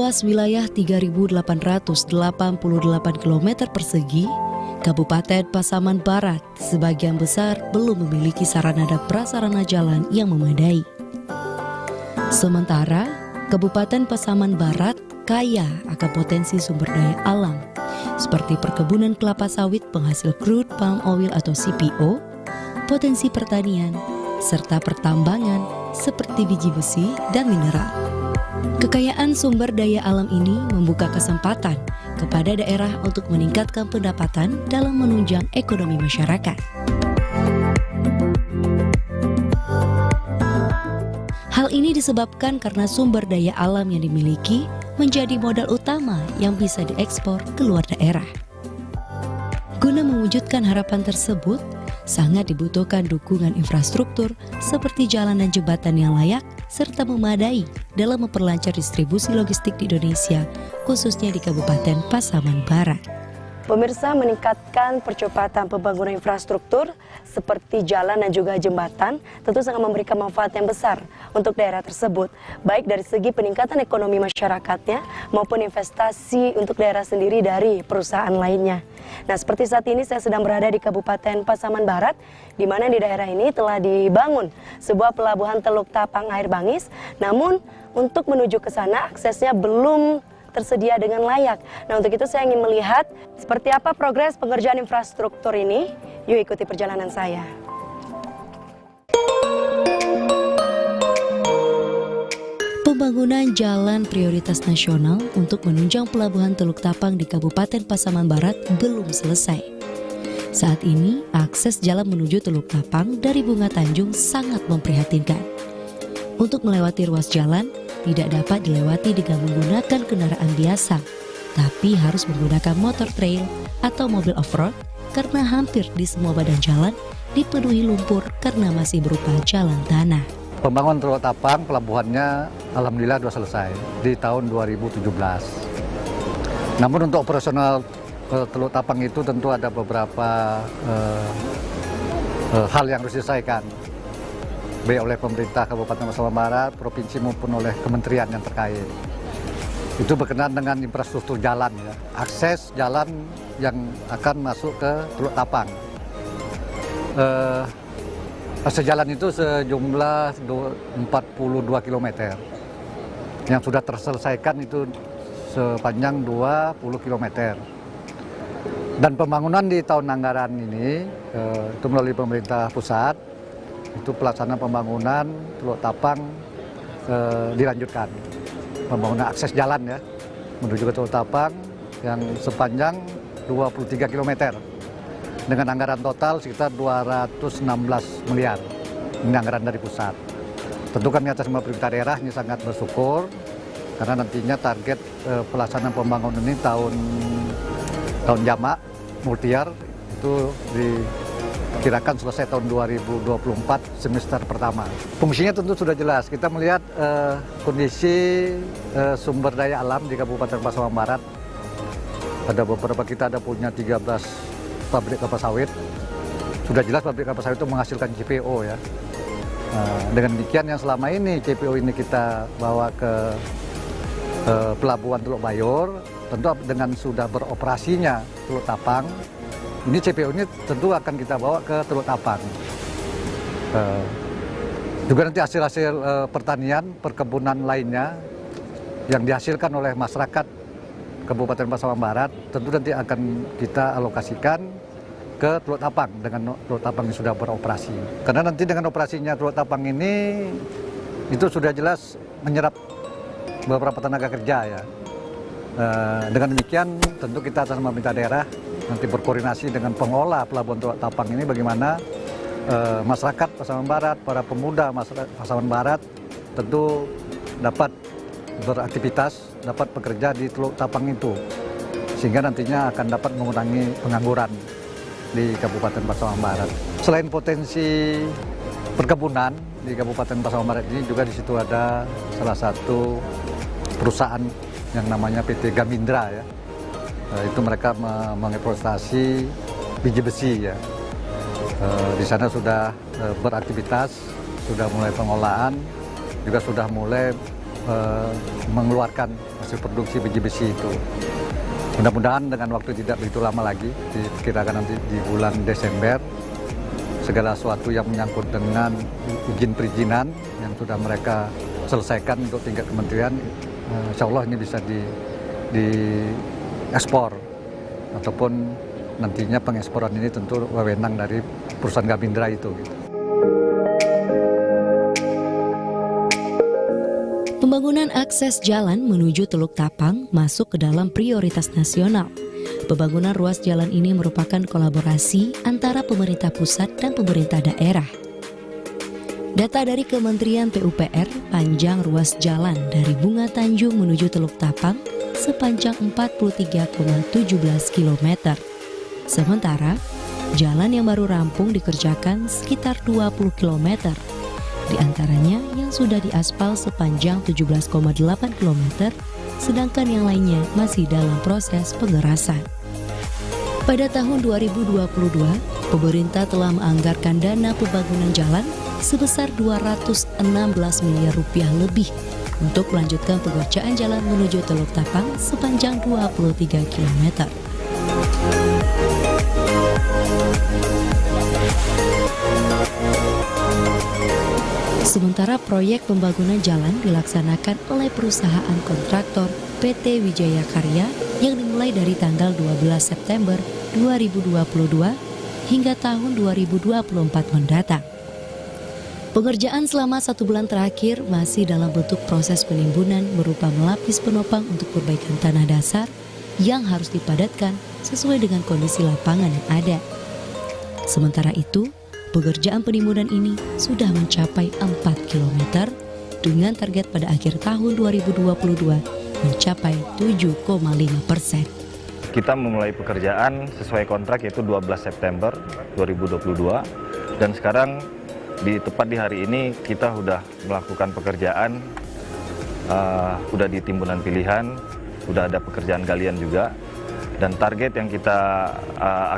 luas wilayah 3.888 km persegi, Kabupaten Pasaman Barat sebagian besar belum memiliki sarana dan prasarana jalan yang memadai. Sementara, Kabupaten Pasaman Barat kaya akan potensi sumber daya alam, seperti perkebunan kelapa sawit penghasil crude palm oil atau CPO, potensi pertanian, serta pertambangan seperti biji besi dan mineral. Kekayaan sumber daya alam ini membuka kesempatan kepada daerah untuk meningkatkan pendapatan dalam menunjang ekonomi masyarakat. Hal ini disebabkan karena sumber daya alam yang dimiliki menjadi modal utama yang bisa diekspor ke luar daerah. Guna mewujudkan harapan tersebut, sangat dibutuhkan dukungan infrastruktur seperti jalan dan jembatan yang layak serta memadai dalam memperlancar distribusi logistik di Indonesia, khususnya di Kabupaten Pasaman Barat. Pemirsa, meningkatkan percepatan pembangunan infrastruktur seperti jalan dan juga jembatan tentu sangat memberikan manfaat yang besar untuk daerah tersebut, baik dari segi peningkatan ekonomi masyarakatnya maupun investasi untuk daerah sendiri dari perusahaan lainnya. Nah, seperti saat ini saya sedang berada di Kabupaten Pasaman Barat, di mana di daerah ini telah dibangun sebuah pelabuhan Teluk Tapang Air Bangis, namun untuk menuju ke sana aksesnya belum tersedia dengan layak. Nah, untuk itu saya ingin melihat seperti apa progres pengerjaan infrastruktur ini. Yuk ikuti perjalanan saya. Pembangunan jalan prioritas nasional untuk menunjang pelabuhan Teluk Tapang di Kabupaten Pasaman Barat belum selesai. Saat ini, akses jalan menuju Teluk Tapang dari Bunga Tanjung sangat memprihatinkan. Untuk melewati ruas jalan, tidak dapat dilewati dengan menggunakan kendaraan biasa, tapi harus menggunakan motor trail atau mobil off-road karena hampir di semua badan jalan dipenuhi lumpur karena masih berupa jalan tanah. Pembangunan Teluk Tapang, pelabuhannya alhamdulillah sudah selesai di tahun 2017. Namun untuk operasional Teluk Tapang itu tentu ada beberapa hal yang harus diselesaikan, baik oleh pemerintah Kabupaten Pasaman Barat, provinsi maupun oleh kementerian yang terkait. Itu berkenaan dengan infrastruktur jalan, ya. Akses jalan yang akan masuk ke Teluk Tapang. Akses jalan itu sejumlah 42 km yang sudah terselesaikan itu sepanjang 20 km. Dan pembangunan di tahun anggaran ini itu melalui pemerintah pusat, itu pelaksanaan pembangunan Teluk Tapang dilanjutkan. Pembangunan akses jalan, ya, menuju ke Teluk Tapang yang sepanjang 23 km dengan anggaran total sekitar 216 miliar. Ini anggaran dari pusat. Tentu kami atas nama pemerintah daerah ini sangat bersyukur karena nantinya target pelaksanaan pembangunan ini tahun jamak multi-year itu dikirakan selesai tahun 2024 semester pertama. Fungsinya tentu sudah jelas. Kita melihat kondisi sumber daya alam di Kabupaten Pasaman Barat. Ada beberapa, kita ada punya 13 pabrik kelapa sawit. Sudah jelas pabrik kelapa sawit itu menghasilkan CPO, ya. Dengan demikian yang selama ini CPO ini kita bawa ke pelabuhan Teluk Bayor, tentu dengan sudah beroperasinya Teluk Tapang, ini CPO ini tentu akan kita bawa ke Teluk Tapang. Juga nanti hasil-hasil pertanian, perkebunan lainnya yang dihasilkan oleh masyarakat Kabupaten Pasaman Barat, tentu nanti akan kita alokasikan ke Teluk Tapang dengan Teluk Tapang yang sudah beroperasi. Karena nanti dengan operasinya Teluk Tapang ini, itu sudah jelas menyerap beberapa tenaga kerja, ya. Dengan demikian tentu kita atas nama pemerintah daerah nanti berkoordinasi dengan pengelola pelabuhan Teluk Tapang ini bagaimana masyarakat Pasaman Barat, para pemuda masyarakat Pasaman Barat tentu dapat beraktivitas, dapat bekerja di Teluk Tapang itu, sehingga nantinya akan dapat mengurangi pengangguran di Kabupaten Pasaman Barat. Selain potensi perkebunan di Kabupaten Pasaman Barat ini, juga di situ ada salah satu perusahaan yang namanya PT Gamindra, ya. Itu mereka mengeksploitasi biji besi, ya. Di sana sudah beraktivitas, sudah mulai pengolahan, juga sudah mulai mengeluarkan hasil produksi biji besi itu. Mudah-mudahan dengan waktu tidak begitu lama lagi, diperkirakan nanti di bulan Desember, segala sesuatu yang menyangkut dengan izin perizinan yang sudah mereka selesaikan untuk tingkat kementerian, insya Allah ini bisa diekspor, ataupun nantinya pengeksporan ini tentu wewenang dari perusahaan Gamindra itu. Pembangunan akses jalan menuju Teluk Tapang masuk ke dalam prioritas nasional. Pembangunan ruas jalan ini merupakan kolaborasi antara pemerintah pusat dan pemerintah daerah. Data dari Kementerian PUPR, panjang ruas jalan dari Bunga Tanjung menuju Teluk Tapang sepanjang 43,17 km. Sementara, jalan yang baru rampung dikerjakan sekitar 20 km. Di antaranya yang sudah diaspal sepanjang 17,8 km, sedangkan yang lainnya masih dalam proses pengerasan. Pada tahun 2022, pemerintah telah menganggarkan dana pembangunan jalan sebesar 216 miliar rupiah lebih untuk melanjutkan pengerjaan jalan menuju Teluk Tapang sepanjang 23 km. Sementara proyek pembangunan jalan dilaksanakan oleh perusahaan kontraktor PT Wijaya Karya yang dimulai dari tanggal 12 September 2022 hingga tahun 2024 mendatang. Pengerjaan selama 1 bulan terakhir masih dalam bentuk proses penimbunan berupa melapis penopang untuk perbaikan tanah dasar yang harus dipadatkan sesuai dengan kondisi lapangan yang ada. Sementara itu, pengerjaan penimbunan ini sudah mencapai 4 km dengan target pada akhir tahun 2022 mencapai 7,5%. Kita memulai pekerjaan sesuai kontrak yaitu 12 September 2022 dan sekarang tepat di hari ini kita sudah melakukan pekerjaan, sudah di timbunan pilihan, sudah ada pekerjaan galian juga. Dan target yang kita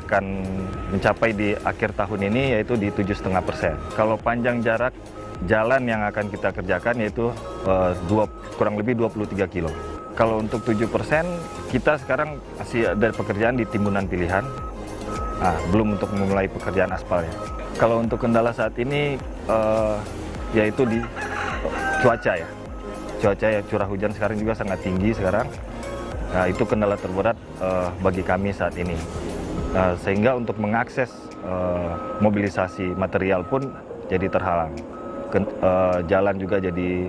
akan mencapai di akhir tahun ini yaitu di 7,5%. Kalau panjang jarak jalan yang akan kita kerjakan yaitu kurang lebih 23 kilo. Kalau untuk 7%, kita sekarang masih ada pekerjaan di timbunan pilihan, belum untuk memulai pekerjaan aspalnya. Kalau untuk kendala saat ini yaitu di cuaca ya. Cuaca ya, curah hujan sekarang juga sangat tinggi sekarang. Nah, itu kendala terberat bagi kami saat ini. Sehingga untuk mengakses mobilisasi material pun jadi terhalang. Jalan juga jadi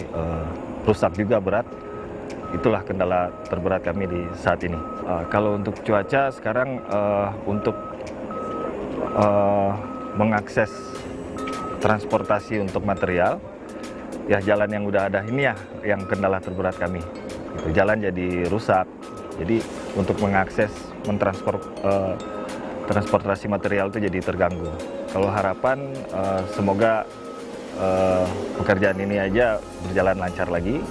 rusak juga berat. Itulah kendala terberat kami di saat ini. Kalau untuk cuaca sekarang untuk mengakses transportasi untuk material, ya jalan yang udah ada ini ya yang kendala terberat kami. Jalan jadi rusak. Jadi untuk mengakses, transportasi material itu jadi terganggu. Kalau harapan semoga pekerjaan ini aja berjalan lancar lagi.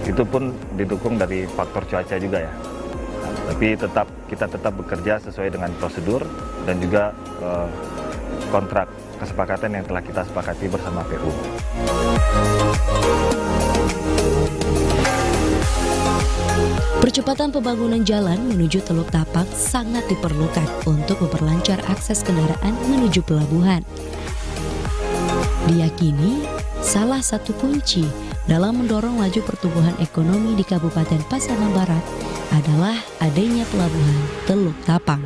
Itu pun didukung dari faktor cuaca juga ya. Tapi kita tetap bekerja sesuai dengan prosedur dan juga kontrak kesepakatan yang telah kita sepakati bersama PU. Percepatan pembangunan jalan menuju Teluk Tapang sangat diperlukan untuk memperlancar akses kendaraan menuju pelabuhan. Diyakini salah satu kunci dalam mendorong laju pertumbuhan ekonomi di Kabupaten Pasaman Barat adalah adanya pelabuhan Teluk Tapang.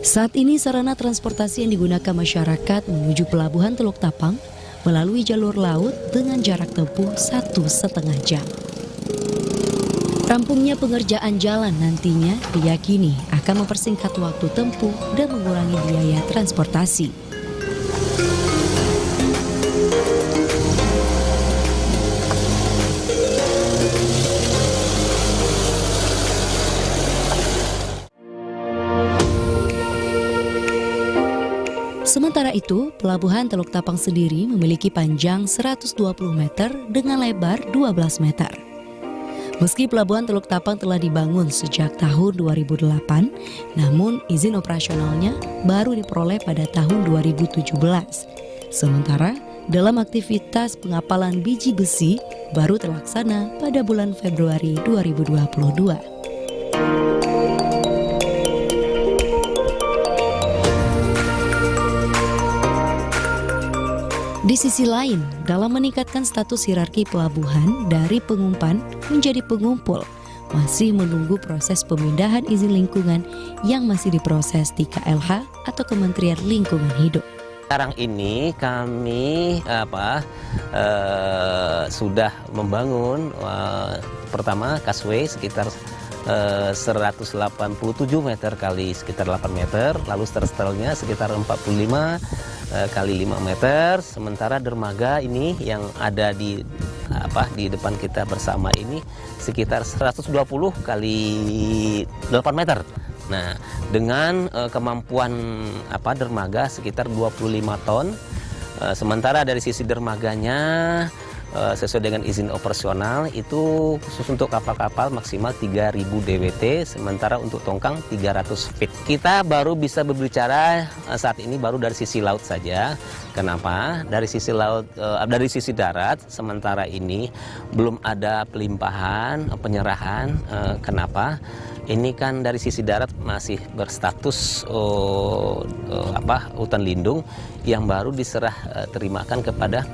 Saat ini sarana transportasi yang digunakan masyarakat menuju pelabuhan Teluk Tapang melalui jalur laut dengan jarak tempuh 1,5 jam. Rampungnya pengerjaan jalan nantinya diyakini akan mempersingkat waktu tempuh dan mengurangi biaya transportasi. Sementara itu, Pelabuhan Teluk Tapang sendiri memiliki panjang 120 meter dengan lebar 12 meter. Meski pelabuhan Teluk Tapang telah dibangun sejak tahun 2008, namun izin operasionalnya baru diperoleh pada tahun 2017. Sementara dalam aktivitas pengapalan biji besi baru terlaksana pada bulan Februari 2022. Di sisi lain, dalam meningkatkan status hierarki pelabuhan dari pengumpan menjadi pengumpul, masih menunggu proses pemindahan izin lingkungan yang masih diproses di KLH atau Kementerian Lingkungan Hidup. Sekarang ini kami sudah membangun pertama kasway sekitar 187 meter kali sekitar 8 meter, lalu sterelnya sekitar 45 kali 5 meter. Sementara dermaga ini yang ada di depan kita bersama ini sekitar 120 kali 8 meter. Nah, dengan kemampuan dermaga sekitar 25 ton. Sementara dari sisi dermaganya sesuai dengan izin operasional itu khusus untuk kapal-kapal maksimal 3.000 DWT, sementara untuk tongkang 300 feet. Kita baru bisa berbicara saat ini baru dari sisi laut saja. Kenapa? Dari sisi laut, dari sisi darat sementara ini belum ada pelimpahan, penyerahan. Kenapa? Ini kan dari sisi darat masih berstatus hutan lindung yang baru diserah terimakan kepada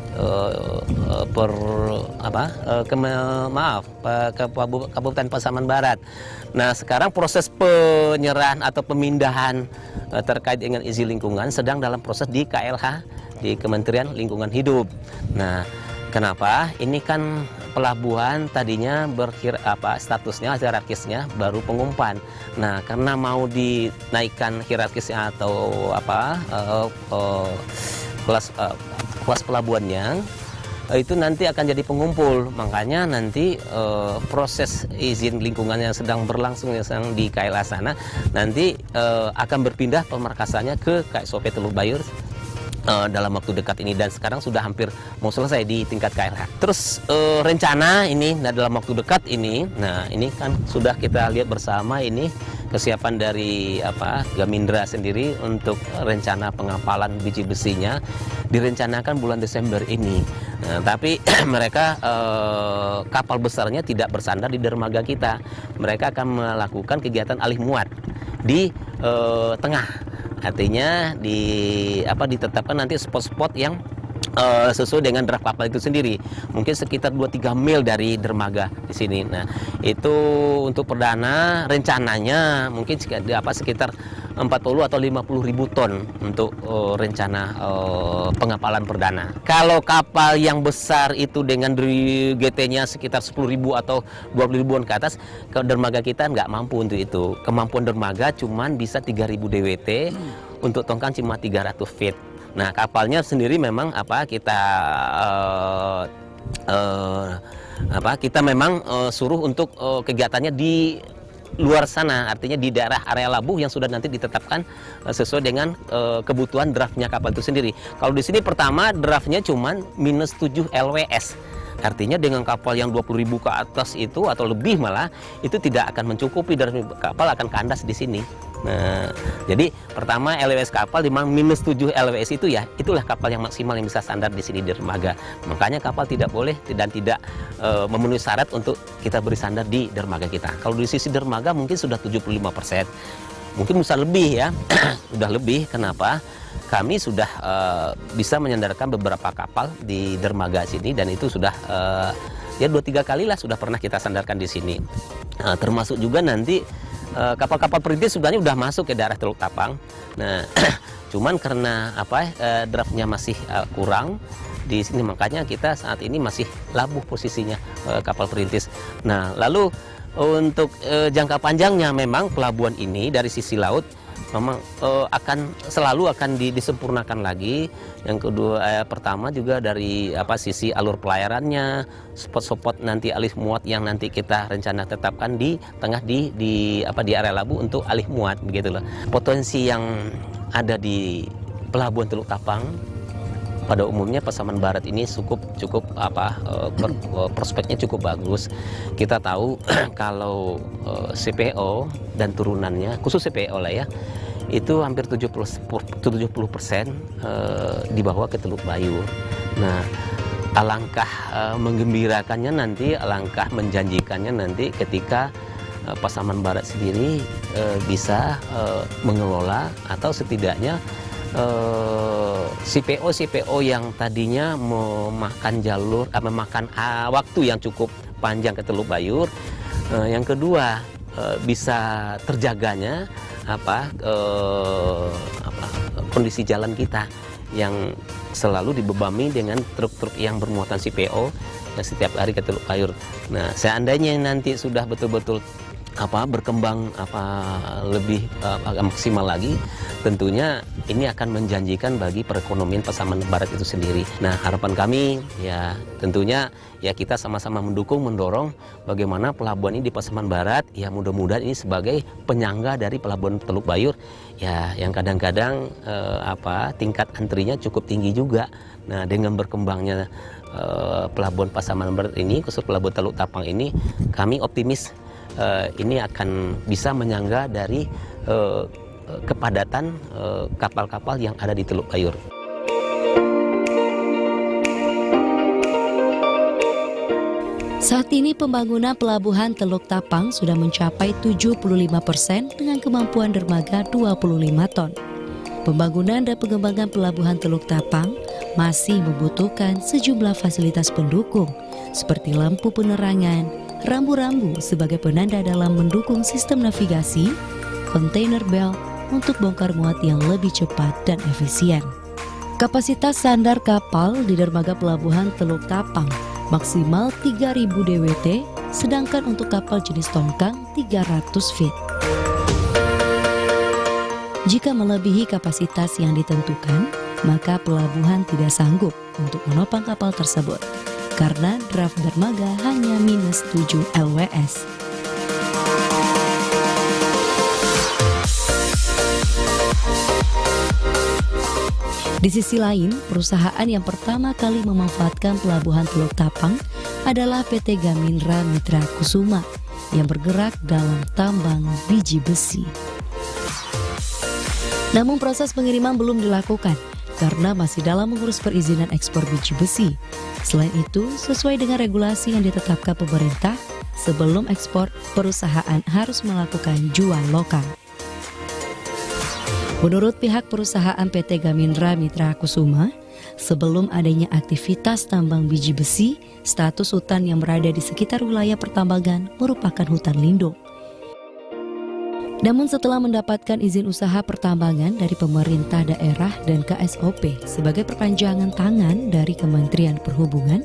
Kabupaten Pasaman Barat. Nah, sekarang proses penyerahan atau pemindahan terkait dengan izin lingkungan sedang dalam proses di KLH, di Kementerian Lingkungan Hidup. Nah, kenapa? Ini kan pelabuhan tadinya statusnya hierarkisnya baru pengumpan. Nah, karena mau dinaikkan hierarkisnya atau kelas pelabuhannya itu nanti akan jadi pengumpul. Makanya nanti proses izin lingkungan yang sedang berlangsung yang sedang di KLH sana nanti akan berpindah pemarkasannya ke KSOP Teluk Bayur dalam waktu dekat ini, dan sekarang sudah hampir mau selesai di tingkat KLH. Terus rencana ini dalam waktu dekat ini, nah ini kan sudah kita lihat bersama ini kesiapan dari Gamindra sendiri untuk rencana pengapalan biji besinya direncanakan bulan Desember ini. Nah, tapi mereka kapal besarnya tidak bersandar di dermaga kita. Mereka akan melakukan kegiatan alih muat di tengah. Artinya ditetapkan nanti spot-spot yang sesuai dengan draft kapal itu sendiri. Mungkin sekitar 2-3 mil dari dermaga di sini. Nah, itu untuk perdana rencananya mungkin sekitar 40 atau 50 ribu ton untuk rencana pengapalan perdana. Kalau kapal yang besar itu dengan GT-nya sekitar 10 ribu atau 20 ribuan ke atas, ke dermaga kita nggak mampu untuk itu. Kemampuan dermaga cuman bisa 3.000 DWT, untuk tongkang cuma 300 feet. Nah, kapalnya sendiri memang kita memang suruh untuk kegiatannya di luar sana, artinya di daerah area labuh yang sudah nanti ditetapkan sesuai dengan kebutuhan draftnya kapal itu sendiri. Kalau di sini pertama draftnya cuman -7 LWS. Artinya dengan kapal yang 20.000 ke atas itu atau lebih malah itu tidak akan mencukupi, dan kapal akan kandas di sini. Nah, jadi pertama LWS kapal di mana -7 LWS itu ya, itulah kapal yang maksimal yang bisa standar di sini di dermaga. Makanya kapal tidak boleh dan tidak memenuhi syarat untuk kita beri standar di dermaga kita. Kalau di sisi dermaga mungkin sudah 75%. Mungkin bisa lebih ya. Sudah lebih. Kenapa? Kami sudah bisa menyandarkan beberapa kapal di dermaga sini, dan itu sudah 2-3 kali lah sudah pernah kita sandarkan di sini. Termasuk juga nanti kapal-kapal perintis sebenarnya sudah masuk ke daerah Teluk Tapang. Nah, cuman karena draftnya masih kurang di sini, makanya kita saat ini masih labuh posisinya kapal perintis. Nah, lalu untuk jangka panjangnya memang pelabuhan ini dari sisi laut memang selalu akan disempurnakan lagi. Yang kedua, pertama juga dari sisi alur pelayarannya, spot-spot nanti alih muat yang nanti kita rencana tetapkan di tengah di area labu untuk alih muat, begitu loh. Potensi yang ada di Pelabuhan Teluk Tapang pada umumnya Pasaman Barat ini cukup prospeknya cukup bagus. Kita tahu kalau CPO dan turunannya, khusus CPO lah ya, itu hampir 70% dibawa ke Teluk Bayur. Nah, alangkah menggembirakannya nanti, alangkah menjanjikannya nanti ketika Pasaman Barat sendiri bisa mengelola atau setidaknya CPO yang tadinya memakan waktu yang cukup panjang ke Teluk Bayur. Yang kedua, bisa terjaganya kondisi jalan kita yang selalu dibebani dengan truk-truk yang bermuatan CPO yang setiap hari ke Teluk Bayur. Nah, seandainya nanti sudah betul-betul berkembang lebih maksimal lagi, tentunya ini akan menjanjikan bagi perekonomian Pasaman Barat itu sendiri. Nah, harapan kami ya tentunya ya kita sama-sama mendorong bagaimana pelabuhan ini di Pasaman Barat ya mudah-mudahan ini sebagai penyangga dari pelabuhan Teluk Bayur ya yang kadang-kadang tingkat antrinya cukup tinggi juga. Nah, dengan berkembangnya pelabuhan Pasaman Barat ini, khusus pelabuhan Teluk Tapang ini, kami optimis ini akan bisa menyangga dari kepadatan kapal-kapal yang ada di Teluk Bayur. Saat ini pembangunan pelabuhan Teluk Tapang sudah mencapai 75% dengan kemampuan dermaga 25 ton. Pembangunan dan pengembangan pelabuhan Teluk Tapang masih membutuhkan sejumlah fasilitas pendukung seperti lampu penerangan, rambu-rambu sebagai penanda dalam mendukung sistem navigasi, container belt untuk bongkar muat yang lebih cepat dan efisien. Kapasitas sandar kapal di dermaga pelabuhan Teluk Tapang maksimal 3.000 DWT, sedangkan untuk kapal jenis tongkang 300 feet. Jika melebihi kapasitas yang ditentukan, maka pelabuhan tidak sanggup untuk menopang kapal tersebut karena draft dermaga hanya -7 LWS. Di sisi lain, perusahaan yang pertama kali memanfaatkan pelabuhan Teluk Tapang adalah PT Gamindra Mitra Kusuma yang bergerak dalam tambang biji besi. Namun proses pengiriman belum dilakukan karena masih dalam mengurus perizinan ekspor biji besi. Selain itu, sesuai dengan regulasi yang ditetapkan pemerintah, sebelum ekspor, perusahaan harus melakukan jual lokal. Menurut pihak perusahaan PT Gamindra Mitra Kusuma, sebelum adanya aktivitas tambang biji besi, status hutan yang berada di sekitar wilayah pertambangan merupakan hutan lindung. Namun setelah mendapatkan izin usaha pertambangan dari pemerintah daerah dan KSOP sebagai perpanjangan tangan dari Kementerian Perhubungan,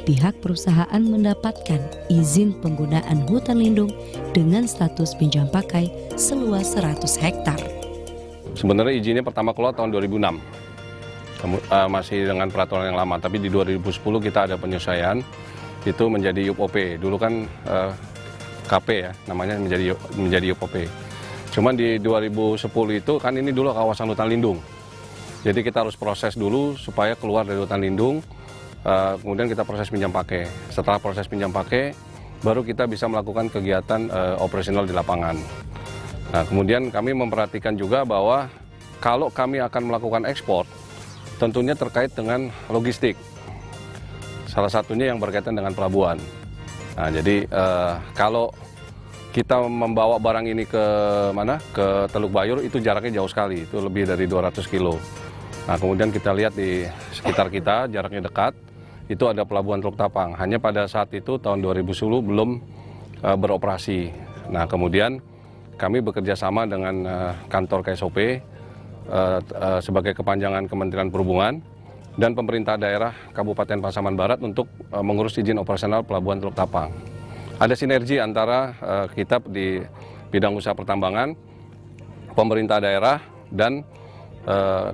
pihak perusahaan mendapatkan izin penggunaan hutan lindung dengan status pinjam pakai seluas 100 hektar. Sebenarnya izinnya pertama keluar tahun 2006, masih dengan peraturan yang lama, tapi di 2010 kita ada penyesuaian, itu menjadi UPOP. Dulu kan KP ya, namanya menjadi UPOP. Cuman di 2010 itu kan ini dulu kawasan hutan lindung. Jadi kita harus proses dulu supaya keluar dari hutan lindung, kemudian kita proses pinjam pakai. Setelah proses pinjam pakai, baru kita bisa melakukan kegiatan operasional di lapangan. Nah, kemudian kami memperhatikan juga bahwa kalau kami akan melakukan ekspor, tentunya terkait dengan logistik. Salah satunya yang berkaitan dengan pelabuhan. Nah, jadi kalau kita membawa barang ini ke mana? Ke Teluk Bayur itu jaraknya jauh sekali, itu lebih dari 200 kilo. Nah, kemudian kita lihat di sekitar kita, jaraknya dekat, itu ada pelabuhan Teluk Tapang. Hanya pada saat itu tahun 2010 belum beroperasi. Nah, kemudian kami bekerja sama dengan kantor KSOP sebagai kepanjangan Kementerian Perhubungan dan pemerintah daerah Kabupaten Pasaman Barat untuk mengurus izin operasional pelabuhan Teluk Tapang. Ada sinergi antara kita di bidang usaha pertambangan, pemerintah daerah, dan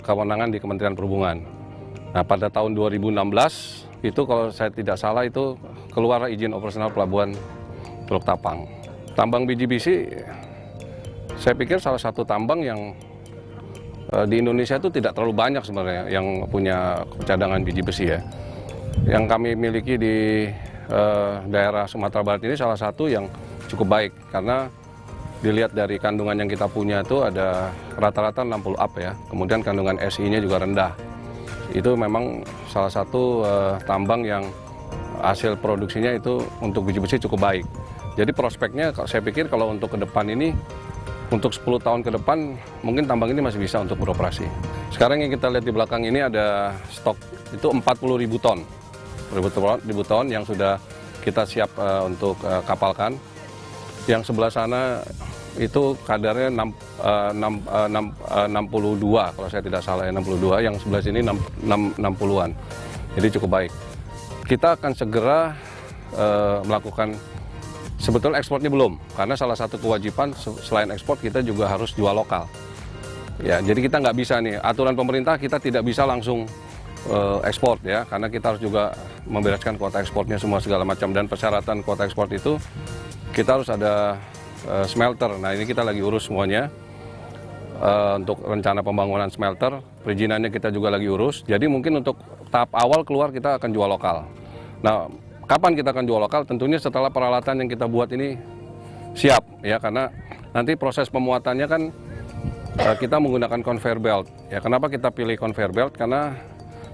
kewenangan di Kementerian Perhubungan. Nah, pada tahun 2016 itu kalau saya tidak salah itu keluar izin operasional pelabuhan Teluk Tapang. Tambang biji besi, saya pikir salah satu tambang yang di Indonesia itu tidak terlalu banyak sebenarnya yang punya cadangan biji besi ya. Yang kami miliki di daerah Sumatera Barat ini salah satu yang cukup baik karena dilihat dari kandungan yang kita punya itu ada rata-rata 60 up ya. Kemudian kandungan Si-nya juga rendah. Itu memang salah satu tambang yang hasil produksinya itu untuk biji besi cukup baik. Jadi prospeknya saya pikir kalau untuk ke depan ini, untuk 10 tahun ke depan mungkin tambang ini masih bisa untuk beroperasi. Sekarang yang kita lihat di belakang ini ada stok itu 40.000 ton. 40.000 ton yang sudah kita siap untuk kapalkan. Yang sebelah sana itu kadarnya 62 kalau saya tidak salah ya 62, yang sebelah sini 60-an. Jadi cukup baik. Kita akan segera melakukan, sebetulnya ekspornya belum, karena salah satu kewajiban selain ekspor kita juga harus jual lokal. Ya, jadi kita nggak bisa nih, aturan pemerintah kita tidak bisa langsung ekspor ya, karena kita harus juga membereskan kuota ekspornya semua segala macam, dan persyaratan kuota ekspor itu kita harus ada smelter. Nah ini kita lagi urus semuanya untuk rencana pembangunan smelter, perizinannya kita juga lagi urus. Jadi mungkin untuk tahap awal keluar kita akan jual lokal. Nah kapan kita akan jual lokal? Tentunya setelah peralatan yang kita buat ini siap ya, karena nanti proses pemuatannya kan kita menggunakan conveyor belt. Ya, kenapa kita pilih conveyor belt? Karena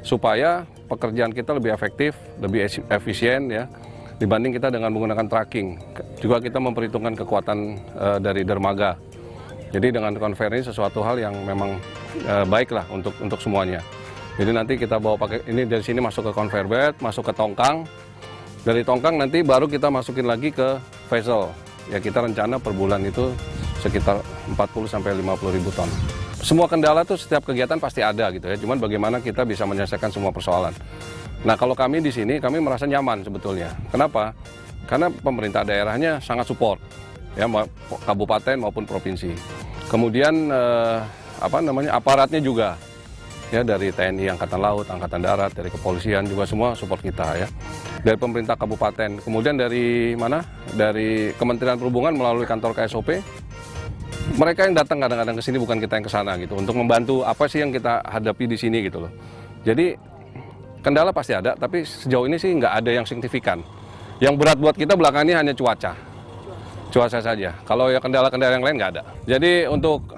supaya pekerjaan kita lebih efektif, lebih efisien ya, dibanding kita dengan menggunakan tracking. Juga kita memperhitungkan kekuatan dari dermaga. Jadi dengan conveyor ini sesuatu hal yang memang baik lah untuk semuanya. Jadi nanti kita bawa pakai ini dari sini masuk ke conveyor belt, masuk ke tongkang. Dari tongkang nanti baru kita masukin lagi ke vessel. Ya kita rencana per bulan itu sekitar 40-50 ribu ton. Semua kendala tuh setiap kegiatan pasti ada gitu ya. Cuman bagaimana kita bisa menyelesaikan semua persoalan. Nah kalau kami di sini kami merasa nyaman sebetulnya. Kenapa? Karena pemerintah daerahnya sangat support ya, kabupaten maupun provinsi. Kemudian aparatnya juga ya, dari TNI Angkatan Laut, Angkatan Darat, dari kepolisian juga semua support kita ya. Dari pemerintah kabupaten, kemudian dari mana? Dari Kementerian Perhubungan melalui kantor KSOP. Mereka yang datang kadang-kadang ke sini, bukan kita yang ke sana gitu, untuk membantu apa sih yang kita hadapi di sini gitu loh. Jadi kendala pasti ada, tapi sejauh ini sih nggak ada yang signifikan. Yang berat buat kita belakangan ini hanya cuaca saja. Kalau ya kendala-kendala yang lain nggak ada. Jadi untuk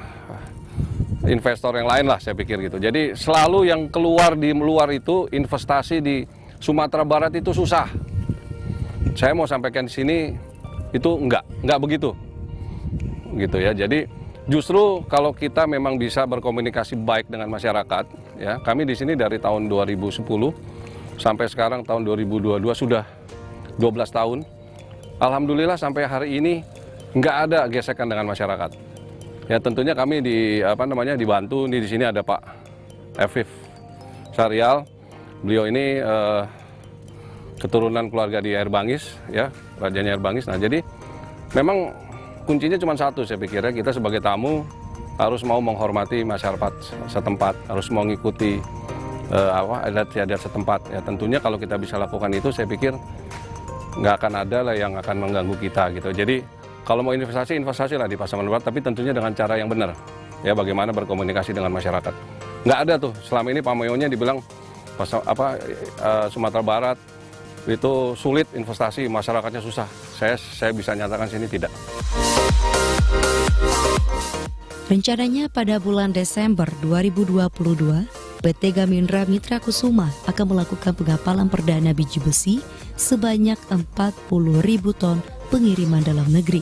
investor yang lain lah saya pikir gitu. Jadi selalu yang keluar di luar itu investasi di Sumatera Barat itu susah. Saya mau sampaikan di sini itu nggak begitu. Gitu ya. Jadi justru kalau kita memang bisa berkomunikasi baik dengan masyarakat ya. Kami di sini dari tahun 2010 sampai sekarang tahun 2022 sudah 12 tahun. Alhamdulillah sampai hari ini nggak ada gesekan dengan masyarakat. Ya tentunya kami dibantu. Di sini ada Pak Afif Syarial. Beliau ini keturunan keluarga di Air Bangis ya, rajanya Air Bangis. Nah jadi memang kuncinya cuma satu saya pikir ya, kita sebagai tamu harus mau menghormati masyarakat setempat, harus mau mengikuti adat istiadat setempat. Ya tentunya kalau kita bisa lakukan itu, saya pikir nggak akan ada lah yang akan mengganggu kita gitu. Jadi kalau mau investasi lah di Pasaman Barat, tapi tentunya dengan cara yang benar. Ya bagaimana berkomunikasi dengan masyarakat. Nggak ada tuh selama ini pamoyonya dibilang Sumatera Barat itu sulit investasi, masyarakatnya susah. Saya bisa nyatakan sini tidak. Rencananya pada bulan Desember 2022, PT Gamindra Mitra Kusuma akan melakukan pengapalan perdana biji besi sebanyak 40.000 ton pengiriman dalam negeri.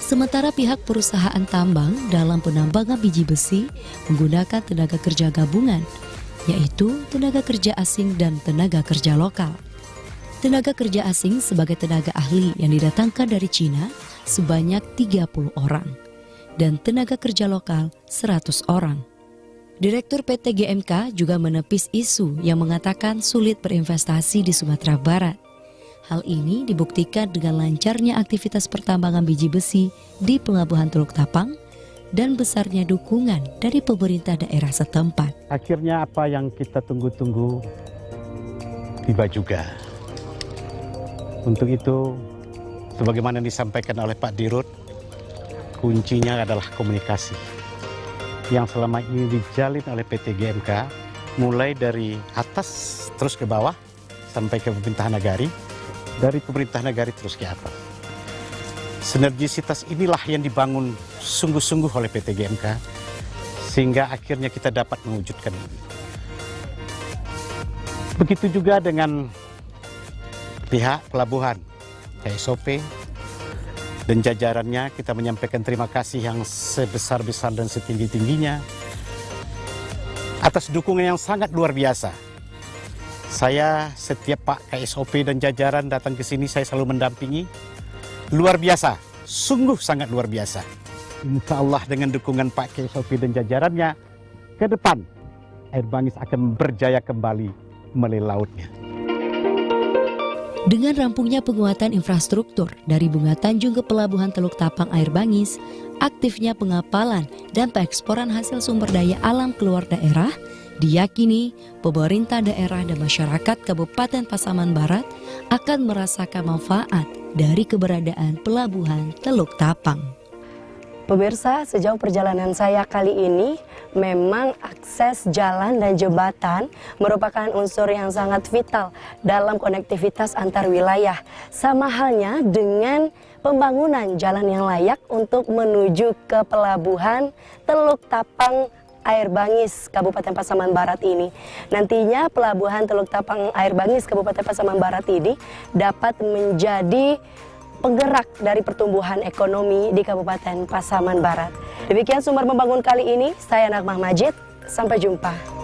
Sementara pihak perusahaan tambang dalam penambangan biji besi menggunakan tenaga kerja gabungan, yaitu tenaga kerja asing dan tenaga kerja lokal. Tenaga kerja asing sebagai tenaga ahli yang didatangkan dari Cina sebanyak 30 orang dan tenaga kerja lokal 100 orang. Direktur PT GMK juga menepis isu yang mengatakan sulit berinvestasi di Sumatera Barat. Hal ini dibuktikan dengan lancarnya aktivitas pertambangan biji besi di Pelabuhan Teluk Tapang dan besarnya dukungan dari pemerintah daerah setempat. Akhirnya apa yang kita tunggu-tunggu tiba juga. Untuk itu, sebagaimana disampaikan oleh Pak Dirut, kuncinya adalah komunikasi. yang selama ini dijalin oleh PT GMK, mulai dari atas terus ke bawah sampai ke pemerintah nagari, dari pemerintah nagari terus ke atas. Sinergisitas inilah yang dibangun sungguh-sungguh oleh PT GMK, sehingga akhirnya kita dapat mewujudkan ini. Begitu juga dengan pihak pelabuhan, KSOP, dan jajarannya, kita menyampaikan terima kasih yang sebesar-besar dan setinggi-tingginya atas dukungan yang sangat luar biasa. Saya setiap Pak KSOP dan jajaran datang ke sini, saya selalu mendampingi. Luar biasa, sungguh sangat luar biasa. Insya Allah dengan dukungan Pak KSOP dan jajarannya, ke depan Air Bangis akan berjaya kembali melalui lautnya. Dengan rampungnya penguatan infrastruktur dari Bunga Tanjung ke Pelabuhan Teluk Tapang Air Bangis, aktifnya pengapalan dan pengeksporan hasil sumber daya alam keluar daerah, diyakini pemerintah daerah dan masyarakat Kabupaten Pasaman Barat akan merasakan manfaat dari keberadaan Pelabuhan Teluk Tapang. Pemirsa, sejauh perjalanan saya kali ini, memang akses jalan dan jembatan merupakan unsur yang sangat vital dalam konektivitas antar wilayah. Sama halnya dengan pembangunan jalan yang layak untuk menuju ke Pelabuhan Teluk Tapang Air Bangis Kabupaten Pasaman Barat ini. Nantinya Pelabuhan Teluk Tapang Air Bangis Kabupaten Pasaman Barat ini dapat menjadi penggerak dari pertumbuhan ekonomi di Kabupaten Pasaman Barat. Demikian Sumber Membangun kali ini, saya Nagmah Majid, sampai jumpa.